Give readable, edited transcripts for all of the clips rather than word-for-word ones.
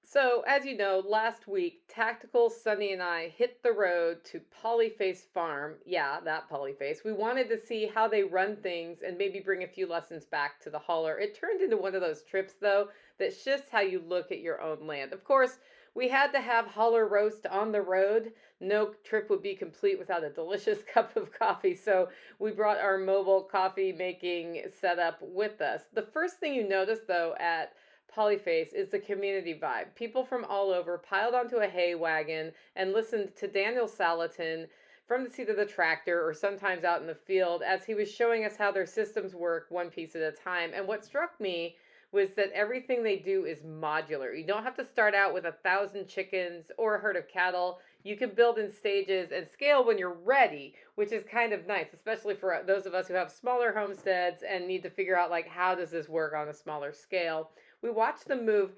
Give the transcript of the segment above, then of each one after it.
So, as you know, last week, Tactical, Sunny, and I hit the road to Polyface Farm. Yeah, that Polyface. We wanted to see how they run things and maybe bring a few lessons back to the Holler. It turned into one of those trips, though, that shifts how you look at your own land. Of course, we had to have Holler roast on the road. No trip would be complete without a delicious cup of coffee. So, we brought our mobile coffee making setup with us. The first thing you notice, though, at Polyface is the community vibe. People from all over piled onto a hay wagon and listened to Daniel Salatin from the seat of the tractor or sometimes out in the field as he was showing us how their systems work one piece at a time. And what struck me was that everything they do is modular. You don't have to start out with 1,000 chickens or a herd of cattle. You can build in stages and scale when you're ready, which is kind of nice, especially for those of us who have smaller homesteads and need to figure out like how does this work on a smaller scale. We watched them move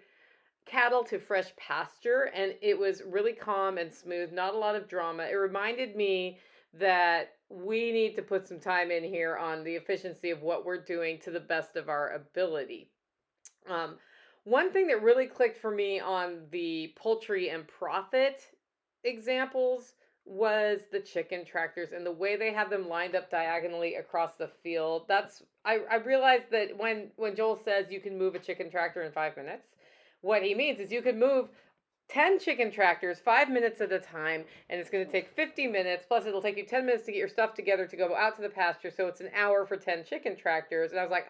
cattle to fresh pasture, and it was really calm and smooth, not a lot of drama. It reminded me that we need to put some time in here on the efficiency of what we're doing to the best of our ability. Um, One thing that really clicked for me on the poultry and profit examples was the chicken tractors and the way they have them lined up diagonally across the field. I realized that when Joel says you can move a chicken tractor in 5 minutes, what he means is you can move 10 chicken tractors 5 minutes at a time, and it's going to take 50 minutes, plus it'll take you 10 minutes to get your stuff together to go out to the pasture, so it's an hour for 10 chicken tractors. And I was like,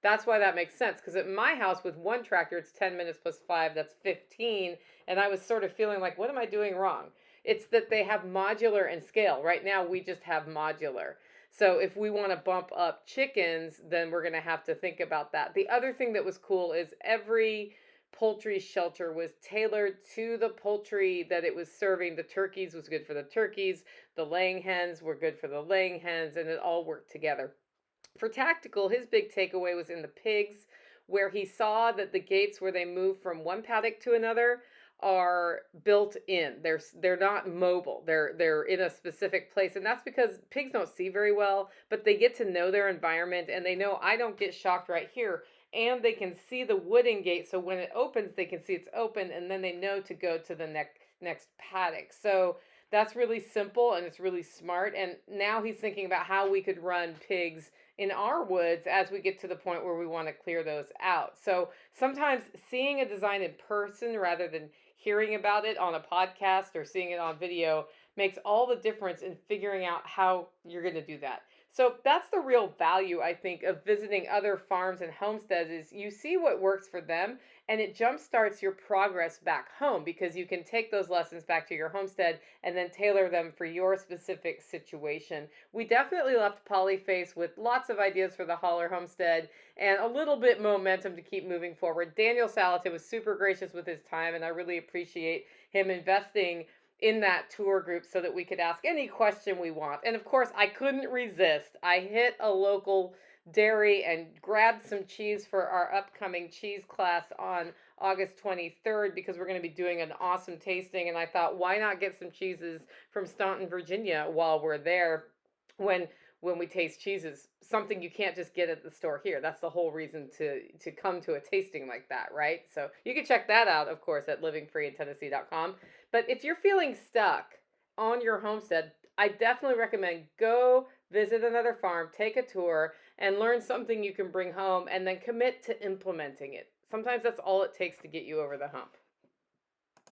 that's why that makes sense, because at my house with one tractor, it's 10 minutes plus 5, that's 15, and I was sort of feeling like, what am I doing wrong? It's that they have modular and scale. Right now, we just have modular. So if we want to bump up chickens, then we're going to have to think about that. The other thing that was cool is every poultry shelter was tailored to the poultry that it was serving. The turkeys was good for the turkeys, the laying hens were good for the laying hens, and it all worked together. For Tactical, his big takeaway was in the pigs, where he saw that the gates where they move from one paddock to another are built in. They're not mobile. They're in a specific place, and that's because pigs don't see very well, but they get to know their environment, and they know I don't get shocked right here, and they can see the wooden gate, so when it opens they can see it's open, and then they know to go to the next paddock. So that's really simple and it's really smart. And now he's thinking about how we could run pigs in our woods as we get to the point where we want to clear those out. So sometimes seeing a design in person rather than hearing about it on a podcast or seeing it on video makes all the difference in figuring out how you're going to do that. So that's the real value, I think, of visiting other farms and homesteads is you see what works for them, and it jumpstarts your progress back home because you can take those lessons back to your homestead and then tailor them for your specific situation. We definitely left Polyface with lots of ideas for the Holler Homestead and a little bit momentum to keep moving forward. Daniel Salatin was super gracious with his time, and I really appreciate him investing in that tour group so that we could ask any question we want. And of course, I couldn't resist. I hit a local dairy and grabbed some cheese for our upcoming cheese class on August 23rd because we're going to be doing an awesome tasting. And I thought, why not get some cheeses from Staunton, Virginia while we're there when we taste cheeses, something you can't just get at the store here. That's the whole reason to come to a tasting like that, right? So you can check that out, of course, at livingfreeintennessee.com. But if you're feeling stuck on your homestead, I definitely recommend go visit another farm, take a tour, and learn something you can bring home and then commit to implementing it. Sometimes that's all it takes to get you over the hump.